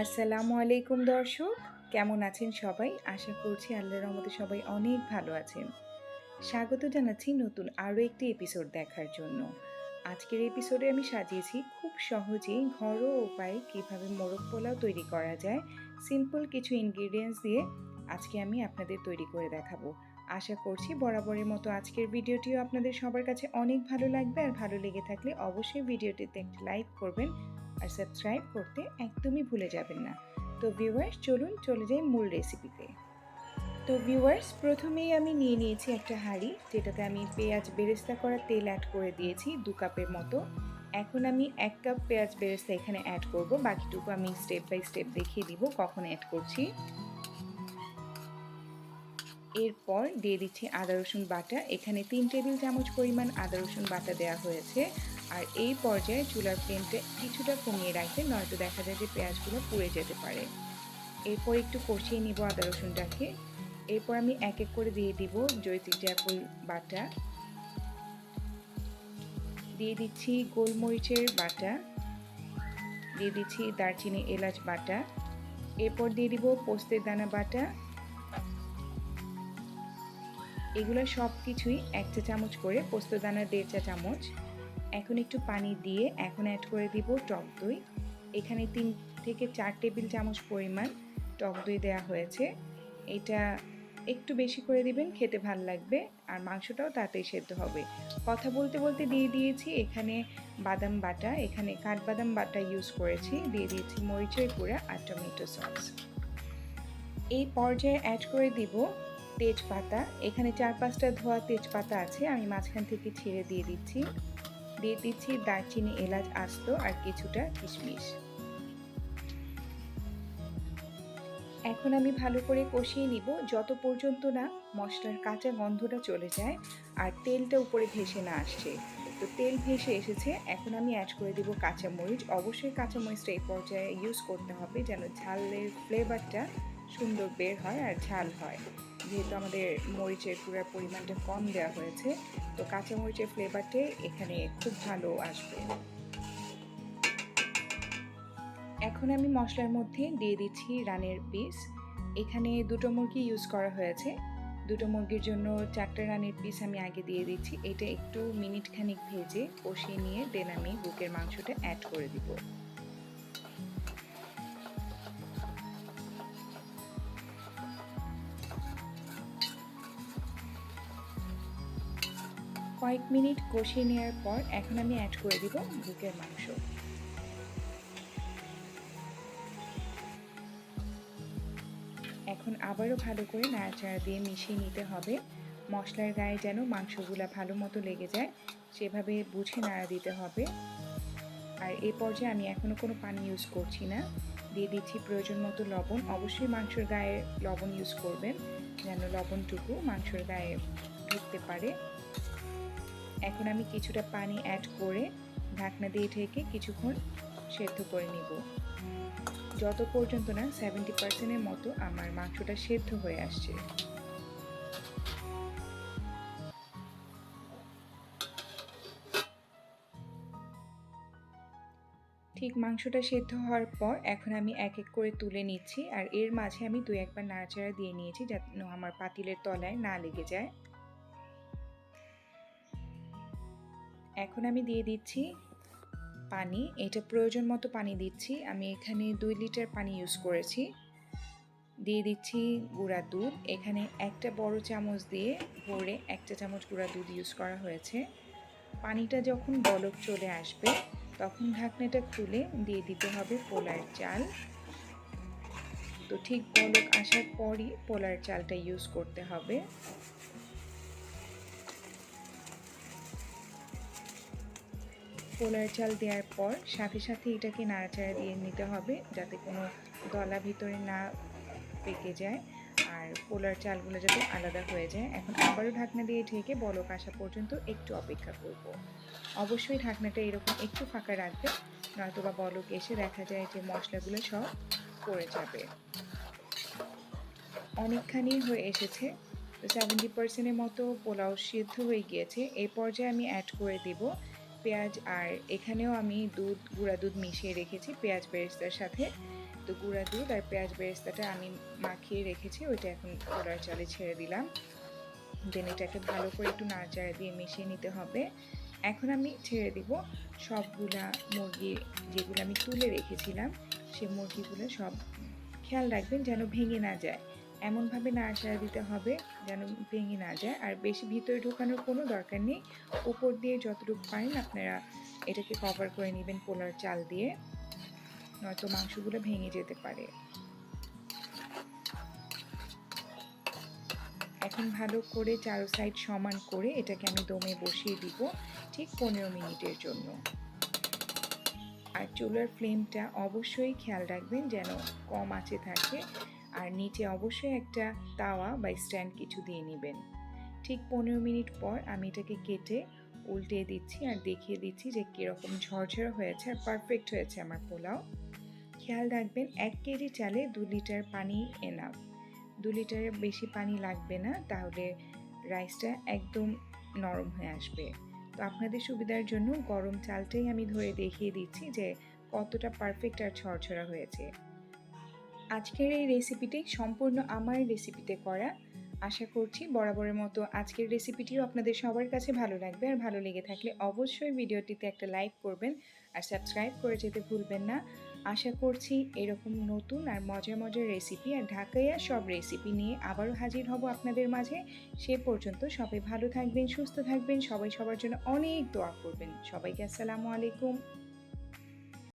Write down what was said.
আসসালামু আলাইকুম দর্শক, কেমন আছেন সবাই? আশা করছি আল্লাহর রহমতে সবাই অনেক ভালো আছেন। স্বাগত জানাচ্ছি নতুন আরও একটি এপিসোড দেখার জন্য। আজকের এপিসোডে আমি সাজিয়েছি খুব সহজেই ঘরোয়া উপায়ে কীভাবে মোরগ পোলাও তৈরি করা যায়। সিম্পল কিছু ইনগ্রিডিয়েন্টস দিয়ে আজকে আমি আপনাদের তৈরি করে দেখাবো। আশা করছি বরাবরের মতো আজকের ভিডিওটিও আপনাদের সবার কাছে অনেক ভালো লাগবে, আর ভালো লেগে থাকলে অবশ্যই ভিডিওটিতে একটি লাইক করবেন আর সাবস্ক্রাইব করতে একদমই ভুলে যাবেন না। তো ভিউয়ার্স, চলুন চলে যাই মূল রেসিপিতে। তো ভিউয়ার্স, প্রথমেই আমি নিয়ে নিয়েছি একটা হাঁড়ি, যেটাতে আমি পেঁয়াজ বেরেস্তা করা তেল অ্যাড করে দিয়েছি 2 কাপের মতো। এখন আমি 1 কাপ পেঁয়াজ বেরেস্তা এখানে অ্যাড করব, বাকিটুকু আমি স্টেপ বাই স্টেপ দেখিয়ে দিব কখন অ্যাড করছি। এরপর দিয়ে দিচ্ছি আদা রসুন বাটা, এখানে 3 টেবিল চামচ পরিমাণ আদা রসুন বাটা দেওয়া হয়েছে। আর এই পর্যায়ে চুলার ফ্লেমটা কিছুটা কমিয়ে রাখবেন, নয়তো দেখা যায় যে পেঁয়াজগুলো পুড়ে যেতে পারে। এরপর একটু কষিয়ে নিব আদা রসুনটাকে। এরপর আমি এক এক করে দিয়ে দিব জয়িত্রী জায়ফল বাটা, দিয়ে দিচ্ছি গোলমরিচের বাটা, দিয়ে দিচ্ছি দারচিনি এলাচ বাটা, এরপর দিয়ে দিব পোস্তের দানা বাটা। এগুলো সব কিছুই 1 চা চামচ করে, পোস্ত দানা 1.5 চা চামচ। এখন একটু পানি দিয়ে এখন অ্যাড করে দিব টক দই। এখানে 3 থেকে 4 টেবিল চামচ পরিমাণ টক দই দেওয়া হয়েছে। এটা একটু বেশি করে দিবেন, খেতে ভালো লাগবে, আর মাংসটাও তাড়াতাড়ি সেদ্ধ হবে। কথা বলতে বলতে দিয়ে দিয়েছি এখানে বাদাম বাটা, এখানে কাঠবাদাম বাটা ইউজ করেছি, দিয়ে দিয়েছি মরিচের গুঁড়া আর টমেটো সস। এই পর্যায়ে অ্যাড করে দিব তেজপাতা, এখানে 4-5টা ধোয়া তেজপাতা আছে, আমি মাঝখান থেকে ছিঁড়ে দিয়ে দিচ্ছি। দিয়ে দিচ্ছি দারচিনি এলাচ আস্ত আর কিছুটা কিশমিশ। এখন আমি ভালো করে কষিয়ে নিব যত পর্যন্ত না মশলার কাঁচা গন্ধটা চলে যায় আর তেলটা উপরে ভেসে না আসছে। তো তেল ভেসে এসেছে, এখন আমি অ্যাড করে দিব কাঁচামরিচ। অবশ্যই কাঁচামরিচটা এই পর্যায়ে ইউজ করতে হবে যেন ঝালের ফ্লেভারটা সুন্দর বের হয় আর ঝাল হয়। যেহেতু আমাদের মরিচের গুঁড়ার পরিমাণটা কম দেওয়া হয়েছে, তো কাঁচামরিচের ফ্লেভারটা এখানে খুব ভালো আসবে। এখন আমি মশলার মধ্যে দিয়ে দিচ্ছি রানের পিস। এখানে 2টো মুরগি ইউজ করা হয়েছে। 2টো মুরগির জন্য 4টা রানের পিস আমি আগে দিয়ে দিচ্ছি। এটা একটু মিনিট খানিক ভেজে কষিয়ে নিয়ে দেন আমি বুকের মাংসটা অ্যাড করে দিব। কয়েক মিনিট কষিয়ে নেওয়ার পর এখন আমি অ্যাড করে দিব বুকের মাংস। এখন আবারও ভালো করে নাড়াচাড়া দিয়ে মিশিয়ে নিতে হবে। মশলার গায়ে যেন মাংসগুলা ভালো মতো লেগে যায় সেভাবে বুঝে নাড়া দিতে হবে। আর এই পর্যায়ে আমি এখনও কোনো পানি ইউজ করছি না। দিয়ে দিচ্ছি প্রয়োজন মতো লবণ। অবশ্যই মাংসের গায়ে লবণ ইউজ করবেন যেন লবণটুকু মাংসের গায়ে ঢুকতে পারে। এখন আমি কিছুটা পানি অ্যাড করে ঢাকনা দিয়ে ঢেকে কিছুক্ষণ সেদ্ধ করে নিব, যত পর্যন্ত না 70%-এর মতো আমার মাংসটা সেদ্ধ হয়ে আসছে। ঠিক মাংসটা সেদ্ধ হওয়ার পর এখন আমি এক এক করে তুলে নিচ্ছি, আর এর মাঝে আমি 2-1 বার নাড়াচাড়া দিয়ে নিয়েছি যেন আমার পাতিলের তলায় না লেগে যায়। এখন আমি দিয়ে দিচ্ছি পানি, এটা প্রয়োজন মতো পানি দিচ্ছি। আমি এখানে 2 লিটার পানি ইউজ করেছি। দিয়ে দিচ্ছি গুঁড়া দুধ, এখানে একটা বড় চামচ দিয়ে ভরে 1 চা চামচ গুঁড়া দুধ ইউজ করা হয়েছে। পানিটা যখন বলক চলে আসবে তখন ঢাকনাটা খুলে দিয়ে দিতে হবে পোলার চাল। তো ঠিক বলক আসার পরই পোলার চালটা ইউজ করতে হবে। পোলার চাল দেওয়ার পর সাথে সাথে এটাকে নাড়াচাড়া দিয়ে নিতে হবে যাতে কোনো দলা ভিতরে না পেকে যায় আর পোলার চালগুলো যাতে আলাদা হয়ে যায়। এখন আবারও ঢাকনা দিয়ে ঢেকে বলক আসা পর্যন্ত একটু অপেক্ষা করব। অবশ্যই ঢাকনাটা এরকম একটু ফাঁকা রাখবে, নয়তো বা বলক এসে দেখা যায় যে মশলাগুলো সব পড়ে যাবে। অনেকখানি হয়ে এসেছে, তো 70%-এর মতো পোলাও সিদ্ধ হয়ে গিয়েছে। এই পর্যায়ে আমি অ্যাড করে দেব পেঁয়াজ, আর এখানেও আমি গুঁড়া দুধ মিশিয়ে রেখেছি পেঁয়াজ বেরেস্তার সাথে। তো গুঁড়া দুধ আর পেঁয়াজ বেরেস্তাটা আমি মাখিয়ে রেখেছি, ওইটা এখন পোলার চালে ছেড়ে দিলাম। দেন এটাকে ভালো করে একটু নাড়াচাড়া দিয়ে মিশিয়ে নিতে হবে। এখন আমি ছেড়ে দিব সবগুলা মুরগি, যেগুলো আমি তুলে রেখেছিলাম সেই মুরগিগুলো সব। খেয়াল রাখবেন যেন ভেঙে না যায়, এমনভাবে নাড়াচাড়া দিতে হবে যেন ভেঙে না যায়। আর বেশি ভিতরে ঢোকানোর কোনো দরকার নেই, উপর দিয়ে যতটুকু পারেন আপনারা এটাকে কভার করে নেবেন পোলার চাল দিয়ে, নয়তো মাংসগুলো ভেঙে যেতে পারে। এখন ভালো করে চারো সাইড সমান করে এটাকে আমি দমে বসিয়ে দিব ঠিক 15 মিনিটের জন্য। আর চুলার ফ্লেমটা অবশ্যই খেয়াল রাখবেন যেন কম আঁচে থাকে, আর নিচে অবশ্যই একটা তাওয়া বা স্ট্যান্ড কিছু দিয়ে নেবেন। ঠিক 15 মিনিট পর আমি এটাকে কেটে উল্টে দিচ্ছি আর দেখিয়ে দিচ্ছি যে কীরকম ঝরঝরে হয়েছে আর পারফেক্ট হয়েছে আমার পোলাও। খেয়াল রাখবেন 1 কেজি চালে 2 লিটার পানি এনাফ, 2 লিটারের বেশি পানি লাগবে না, তাহলে রাইসটা একদম নরম হয়ে আসবে। তো আপনাদের সুবিধার জন্য গরম চালটাই আমি ধরে দেখিয়ে দিচ্ছি যে কতটা পারফেক্ট আর ঝরঝরা হয়েছে। আজকের এই রেসিপিটি সম্পূর্ণ আমার রেসিপিতে করা। আশা করছি বরাবরের মতো আজকের রেসিপিটিও আপনাদের সবার কাছে ভালো লাগবে, আর ভালো লেগে থাকলে অবশ্যই ভিডিওটিতে একটা লাইক করবেন আর সাবস্ক্রাইব করে যেতে ভুলবেন না। আশা করছি এরকম নতুন আর মজার মজার রেসিপি আর ঢাকাইয়া সব রেসিপি নিয়ে আবারও হাজির হব আপনাদের মাঝে। সে পর্যন্ত সবাই ভালো থাকবেন, সুস্থ থাকবেন, সবাই সবার জন্য অনেক দোয়া করবেন। সবাইকে আসসালামু আলাইকুম।